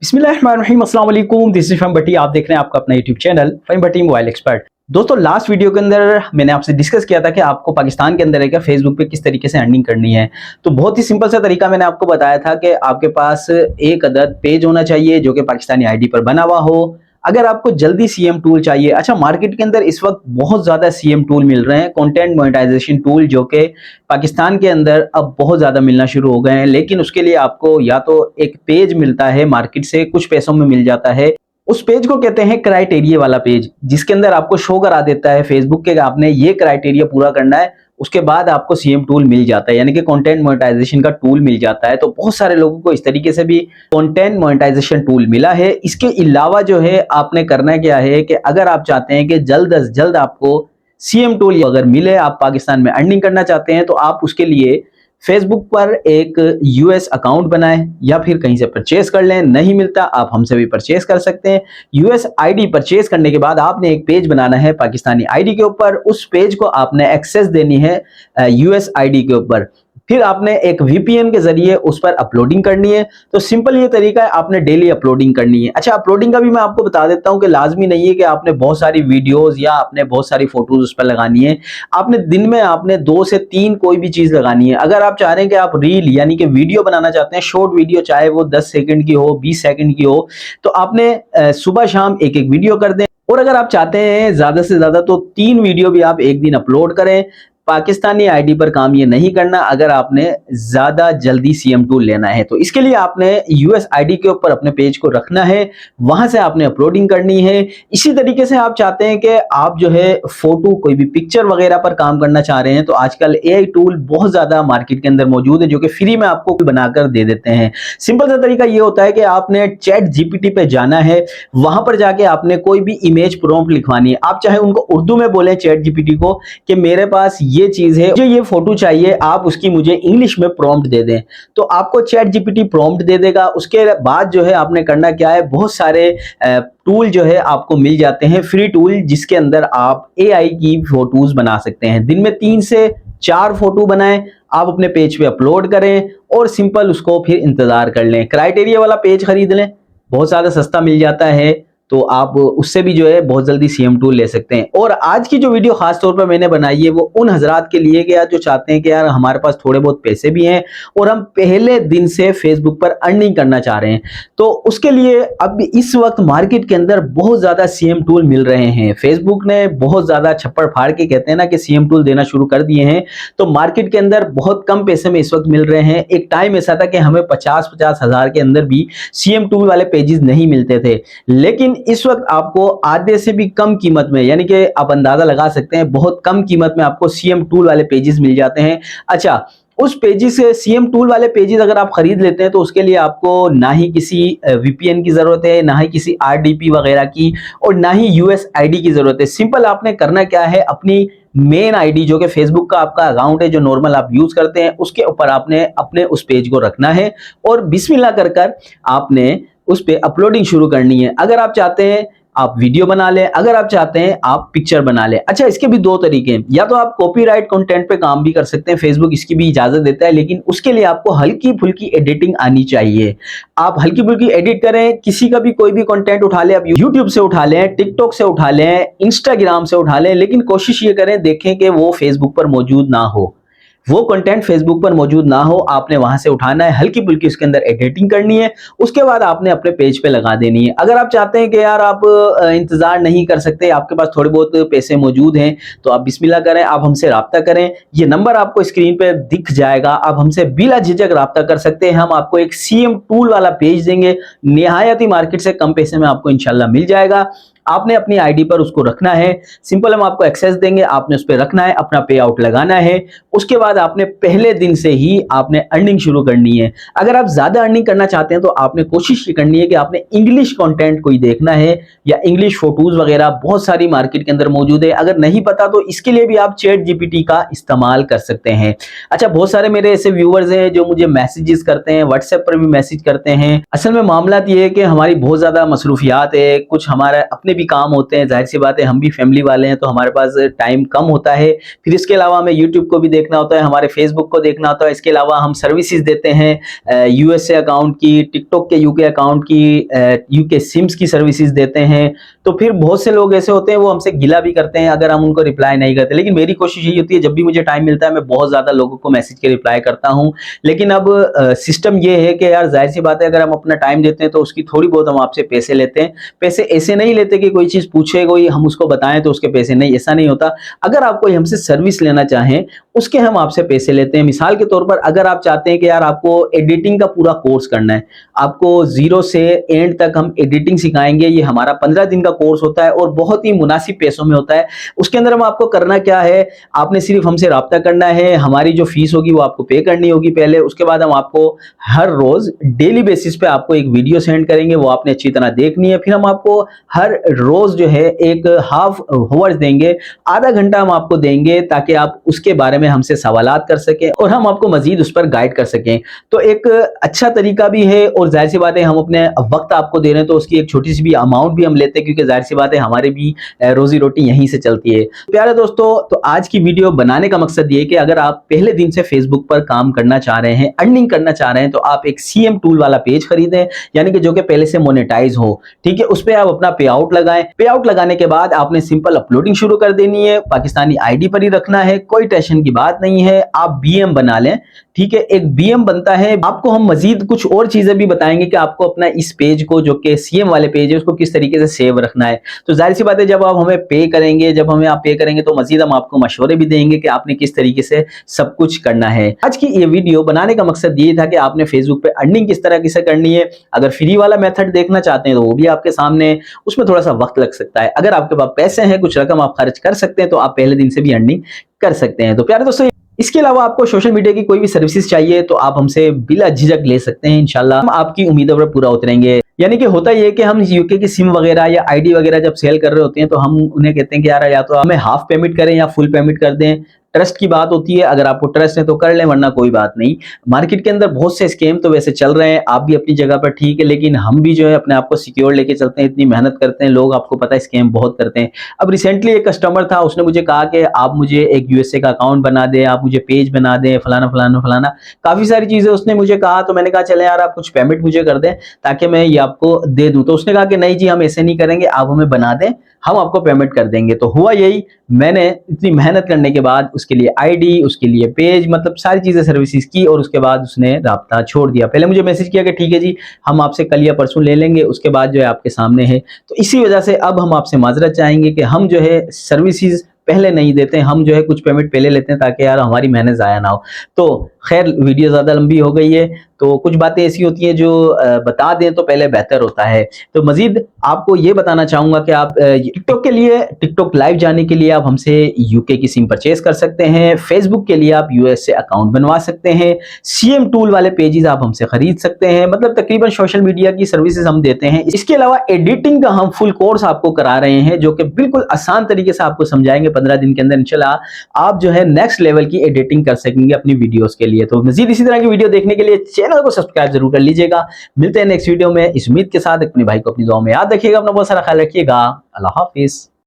बिस्मिल्लाहिर्रहमानिर्रहीम, अस्सलाम वालेकुम। दिस इज फहीम भट्टी। आप देख रहे हैं आपका अपना यूट्यूब चैनल फहीम भट्टी मोबाइल एक्सपर्ट। दोस्तों, लास्ट वीडियो के अंदर मैंने आपसे डिस्कस किया था कि आपको पाकिस्तान के अंदर है फेसबुक पे किस तरीके से अर्निंग करनी है। तो बहुत ही सिंपल सा तरीका मैंने आपको बताया था कि आपके पास एक अदद पेज होना चाहिए जो कि पाकिस्तानी आईडी पर बना हुआ हो। अगर आपको जल्दी सीएम टूल चाहिए, अच्छा मार्केट के अंदर इस वक्त बहुत ज्यादा सीएम टूल मिल रहे हैं, कंटेंट मोनेटाइजेशन टूल, जो कि पाकिस्तान के अंदर अब बहुत ज्यादा मिलना शुरू हो गए हैं। लेकिन उसके लिए आपको या तो एक पेज मिलता है मार्केट से, कुछ पैसों में मिल जाता है। उस पेज को कहते हैं क्राइटेरिया वाला पेज, जिसके अंदर आपको शो करा देता है फेसबुक के आपने ये क्राइटेरिया पूरा करना है, उसके बाद आपको सीएम टूल मिल जाता है, यानी कि कंटेंट मोनेटाइजेशन का टूल मिल जाता है। तो बहुत सारे लोगों को इस तरीके से भी कंटेंट मोनेटाइजेशन टूल मिला है। इसके अलावा जो है आपने करना क्या है कि अगर आप चाहते हैं कि जल्द से जल्द आपको सीएम टूल अगर मिले, आप पाकिस्तान में अर्निंग करना चाहते हैं, तो आप उसके लिए फेसबुक पर एक यूएस अकाउंट बनाएं या फिर कहीं से परचेस कर लें। नहीं मिलता आप हमसे भी परचेस कर सकते हैं। यूएस आईडी परचेस करने के बाद आपने एक पेज बनाना है पाकिस्तानी आईडी के ऊपर। उस पेज को आपने एक्सेस देनी है यूएस आईडी के ऊपर। फिर आपने एक वीपीएन के जरिए उस पर अपलोडिंग करनी है। तो सिंपल ये तरीका है, आपने डेली अपलोडिंग करनी है। अच्छा, अपलोडिंग का भी मैं आपको बता देता हूं कि लाजमी नहीं है कि आपने बहुत सारी वीडियोस या आपने बहुत सारी फोटोज उस पर लगानी है। आपने दिन में आपने 2 से 3 कोई भी चीज लगानी है। अगर आप चाह रहे हैं कि आप रील यानी कि वीडियो बनाना चाहते हैं, शॉर्ट वीडियो, चाहे वो 10 सेकंड की हो, 20 सेकंड की हो, तो आपने सुबह शाम एक एक वीडियो कर दें। और अगर आप चाहते हैं ज्यादा से ज्यादा तो 3 वीडियो भी आप एक दिन अपलोड करें। पाकिस्तानी आईडी पर काम ये नहीं करना अगर आपने ज्यादा जल्दी सीएम टूल लेना है। तो इसके लिए आपने यूएस आईडी के ऊपर अपने पेज को रखना है, वहां से आपने अपलोडिंग करनी है। इसी तरीके से आप चाहते हैं कि आप जो है फोटो, कोई भी पिक्चर वगैरह पर काम करना चाह रहे हैं, तो आजकल एआई टूल बहुत ज्यादा मार्केट के अंदर मौजूद है जो कि फ्री में आपको बनाकर दे देते हैं। सिंपल सा तरीका ये होता है कि आपने चैट जीपीटी पे जाना है, वहां पर जाके आपने कोई भी इमेज प्रॉम्प्ट लिखवानी है। आप चाहे उनको उर्दू में बोले चैट जीपीटी को कि मेरे पास ये चीज है, मुझे ये फोटो चाहिए, आप उसकी मुझे इंग्लिश में प्रॉम्प्ट दे दें, तो आपको चैट जीपीटी प्रॉम्प्ट दे देगा। उसके बाद जो है आपने करना क्या है, बहुत सारे टूल जो है आपको मिल जाते हैं, फ्री टूल, जिसके अंदर आप एआई की फोटोज बना सकते हैं। दिन में 3 से 4 फोटो बनाएं, आप अपने पेज पे अपलोड करें और सिंपल उसको फिर इंतजार कर लें। क्राइटेरिया वाला पेज खरीद लें, बहुत ज्यादा सस्ता मिल जाता है, तो आप उससे भी जो है बहुत जल्दी सीएम टूल ले सकते हैं। और आज की जो वीडियो खास तौर पर मैंने बनाई है वो उन हजरात के लिए कि यार जो चाहते हैं कि यार हमारे पास थोड़े बहुत पैसे भी हैं और हम पहले दिन से फेसबुक पर अर्निंग करना चाह रहे हैं। तो उसके लिए अब इस वक्त मार्केट के अंदर बहुत ज्यादा सीएम टूल मिल रहे हैं। फेसबुक ने बहुत ज्यादा छप्पड़ फाड़ के, कहते हैं ना, कि सीएम टूल देना शुरू कर दिए हैं। तो मार्केट के अंदर बहुत कम पैसे में इस वक्त मिल रहे हैं। एक टाइम ऐसा था कि हमें 50-50 हजार के अंदर भी सीएम टूल वाले पेजेस नहीं मिलते थे, लेकिन इस वक्त आपको आधे से भी कम कीमत में, यानी कि आप अंदाजा लगा सकते हैं बहुत कम कीमत में आपको सीएम टूल वाले पेजेस मिल जाते हैं। अच्छा, उस पेजेस से सीएम टूल वाले पेजेस अगर आप खरीद लेते हैं तो उसके लिए आपको ना ही किसी वीपीएन की जरूरत है, ना ही किसी आरडीपी वगैरह की, और ना ही यूएस आईडी की जरूरत है। सिंपल आपने करना क्या है, अपनी मेन आईडी जो कि फेसबुक का आपका अकाउंट है, जो नॉर्मल आप यूज करते हैं, उसके ऊपर आपने अपने उस पेज को रखना है और बिस्मिल्लाह कर कर आपने उस पे अपलोडिंग शुरू करनी है। अगर आप चाहते हैं आप वीडियो बना लें, अगर आप चाहते हैं आप पिक्चर बना लें। अच्छा, इसके भी 2 तरीके हैं, या तो आप कॉपीराइट कंटेंट पे काम भी कर सकते हैं, फेसबुक इसकी भी इजाजत देता है, लेकिन उसके लिए आपको हल्की फुल्की एडिटिंग आनी चाहिए। आप हल्की फुल्की एडिट करें, किसी का भी कोई भी कंटेंट उठा लें, आप यूट्यूब से उठा लें, टिकटॉक से उठा लें, इंस्टाग्राम से उठा लें, लेकिन कोशिश ये करें, देखें कि वो फेसबुक पर मौजूद ना हो, वो कंटेंट फेसबुक पर मौजूद ना हो। आपने वहां से उठाना है, हल्की फुल्की उसके अंदर एडिटिंग करनी है, उसके बाद आपने अपने पेज पे लगा देनी है। अगर आप चाहते हैं कि यार आप इंतजार नहीं कर सकते, आपके पास थोड़े बहुत पैसे मौजूद हैं, तो आप बिस्मिल्लाह करें, आप हमसे राब्ता करें। ये नंबर आपको स्क्रीन पे दिख जाएगा, आप हमसे बिला झिझक राब्ता कर सकते हैं। हम आपको एक सीएम टूल वाला पेज देंगे, निहायत ही मार्केट से कम पैसे में आपको इंशाल्लाह मिल जाएगा। आपने अपनी आईडी पर उसको रखना है, सिंपल हम आपको एक्सेस देंगे, आपने उस पर रखना है, अपना पे आउट लगाना है। उसके बाद आपने पहले दिन से ही आपने अर्निंग शुरू करनी है। अगर आप ज्यादा अर्निंग करना चाहते हैं तो आपने कोशिश ये करनी है कि आपने इंग्लिश कंटेंट कोई देखना है, या इंग्लिश फोटोज वगैरह बहुत सारी मार्केट के अंदर मौजूद है। अगर नहीं पता तो इसके लिए भी आप चैट जीपीटी का इस्तेमाल कर सकते हैं। अच्छा, बहुत सारे मेरे ऐसे व्यूअर्स हैं जो मुझे मैसेजेस करते हैं, व्हाट्सएप पर भी मैसेज करते हैं। असल में मामला ये है कि हमारी बहुत ज्यादा मसरूफियात है, कुछ हमारे अपने भी काम होते हैं, जाहिर सी बात है हम भी फैमिली वाले हैं तो हमारे पास टाइम कम होता है। फिर इसके अलावा हमें यूट्यूब को भी देखना होता है, हमारे फेसबुक को देखना होता है, इसके अलावा हम सर्विसेज देते हैं यूएसए अकाउंट की, टिकटॉक के यूके अकाउंट की, यूके सिम्स की सर्विसेज देते हैं। तो फिर बहुत से लोग ऐसे होते हैं वो हमसे गिला भी करते हैं अगर हम उनको रिप्लाई नहीं करते, लेकिन मेरी कोशिश यही होती है जब भी मुझे टाइम मिलता है मैं बहुत ज्यादा लोगों को मैसेज के रिप्लाई करता हूं। लेकिन अब सिस्टम ये है कि यार जाहिर सी बात है अगर हम अपना टाइम देते हैं तो उसकी थोड़ी बहुत हम आपसे पैसे लेते हैं। पैसे ऐसे नहीं लेते कि कोई चीज पूछे कोई हम उसको बताएं तो उसके पैसे, नहीं, ऐसा नहीं होता। अगर आप कोई हमसे सर्विस लेना चाहें उसके हम आपसे पैसे लेते हैं। मिसाल के तौर पर अगर आप चाहते हैं कि यार आपको एडिटिंग का पूरा कोर्स करना है, आपको जीरो से एंड तक हम एडिटिंग सिखाएंगे, ये हमारा 15 दिन का कोर्स होता है और बहुत ही मुनासिब पैसों में होता है। उसके अंदर हम आपको करना क्या है, आपने सिर्फ हमसे राब्ता करना है, हमारी जो फीस होगी वो आपको पे करनी होगी पहले। उसके बाद हम आपको हर रोज डेली बेसिस पे आपको एक वीडियो सेंड करेंगे, वो आपने अच्छी तरह देखनी है। फिर हम आपको हर रोज जो है एक हाफ आवर्स देंगे, आधा घंटा हम आपको देंगे ताकि आप उसके बारे में हमसे सवालात कर सकें और हम आपको मजीद उस पर गाइड कर सकें। तो एक अच्छा तरीका भी है और जाहिर सी बात है हम अपने वक्त आपको दे रहे हैं तो उसकी एक छोटी सी भी अमाउंट भी हम लेते हैं, क्योंकि जाहिर सी बात है हमारे भी रोजी रोटी यहीं से चलती है। प्यारे दोस्तों, तो आज की वीडियो बनाने का मकसद ये है कि अगर आप पहले दिन से फेसबुक पर काम करना चाह रहे हैं, अर्निंग करना चाह रहे हैं, तो आप एक सीएम टूल वाला पेज खरीदें, यानी कि जो कि पहले से मोनेटाइज हो। ठीक है, उस पर आप अपना पे आउट लगाएं। पे आउट लगाने के बाद आपने सिंपल अपलोडिंग शुरू कर देनी है, पाकिस्तानी आईडी पर ही रखना है, कोई टेंशन की बात नहीं है। आप बीएम बना लें, ठीक है, एक बीएम बनता है। आपको हम मजीद कुछ और चीजें भी बताएंगे कि आपको अपना इस पेज को जो कि सीएम वाले पेज है उसको किस तरीके से सेव रखना है। तो जाहिर सी बात है जब आप हमें पे करेंगे, जब हमें आप पे करेंगे तो मजीद हम आपको मशवरे भी देंगे कि आपने किस तरीके से सब कुछ करना है। आज की ये वीडियो बनाने का मकसद ये था कि आपने फेसबुक पे अर्निंग किस तरह से करनी है। अगर फ्री वाला मेथड देखना चाहते हैं तो वो भी आपके सामने, उसमें थोड़ा सा वक्त लग सकता है। अगर आपके पास पैसे हैं, कुछ रकम आप खर्च कर सकते हैं तो आप पहले दिन से भी अर्निंग कर सकते हैं। तो प्यारे दोस्तों, इसके अलावा आपको सोशल मीडिया की कोई भी सर्विसेज चाहिए तो आप हमसे बिला झिझक ले सकते हैं। इंशाल्लाह हम आपकी उम्मीदों पर पूरा उतरेंगे। यानी कि होता ये है कि हम यूके की सिम वगैरह या आईडी वगैरह जब सेल कर रहे होते हैं तो हम उन्हें कहते हैं कि यार या तो हमें हाफ पेमेंट करें या फुल पेमेंट कर दें। ट्रस्ट की बात होती है, अगर आपको ट्रस्ट है तो कर लें, वरना कोई बात नहीं। मार्केट के अंदर बहुत से स्कैम तो वैसे चल रहे हैं, आप भी अपनी जगह पर ठीक है, लेकिन हम भी जो है अपने आप को सिक्योर लेके चलते हैं, इतनी मेहनत करते हैं। लोग आपको पता है स्कैम बहुत करते हैं। अब रिसेंटली एक कस्टमर था, उसने मुझे कहा कि आप मुझे एक यूएसए का अकाउंट बना दें, आप मुझे पेज बना दें, फलाना फलाना फलाना, काफी सारी चीजें उसने मुझे कहा। तो मैंने कहा चले यार आप कुछ पेमेंट मुझे कर दें ताकि मैं ये आपको दे दूं। तो उसने कहा कि नहीं जी हम ऐसे नहीं करेंगे, आप हमें बना दें, हम आपको पेमेंट कर देंगे। तो हुआ यही, मैंने इतनी मेहनत करने के बाद उसके लिए आईडी, उसके लिए पेज, मतलब सारी चीजें सर्विसेज की और उसके बाद उसने राब्ता छोड़ दिया। पहले मुझे मैसेज किया कि ठीक है जी हम आपसे कल या परसों ले लेंगे, उसके बाद जो है आपके सामने है। तो इसी वजह से अब हम आपसे माजरत चाहेंगे कि हम जो है सर्विसेज पहले नहीं देते, हम जो है कुछ पेमेंट पहले लेते हैं ताकि यार हमारी मेहनत जाया ना हो। तो खैर वीडियो ज्यादा लंबी हो गई है, तो कुछ बातें ऐसी होती हैं जो बता दें तो पहले बेहतर होता है। तो मजीद आपको ये बताना चाहूंगा कि आप टिकटॉक के लिए, टिकटॉक लाइव जाने के लिए आप हमसे यूके की सिम परचेज कर सकते हैं। फेसबुक के लिए आप यूएसए अकाउंट बनवा सकते हैं। सीएम टूल वाले पेजेस आप हमसे खरीद सकते हैं। मतलब तकरीबन सोशल मीडिया की सर्विसेज हम देते हैं। इसके अलावा एडिटिंग का हम फुल कोर्स आपको करा रहे हैं जो कि बिल्कुल आसान तरीके से आपको समझाएंगे। 15 दिन के अंदर इंशाल्लाह आप जो है नेक्स्ट लेवल की एडिटिंग कर सकेंगे अपनी वीडियोस के लिए। तो मजीद इसी तरह की वीडियो देखने के लिए चैनल को सब्सक्राइब जरूर कर लीजिएगा। मिलते हैं नेक्स्ट वीडियो में, इस उम्मीद के साथ अपने भाई को अपनी दुआ में याद रखिएगा, अपना बहुत सारा ख्याल रखिएगा। अल्लाह हाफिज।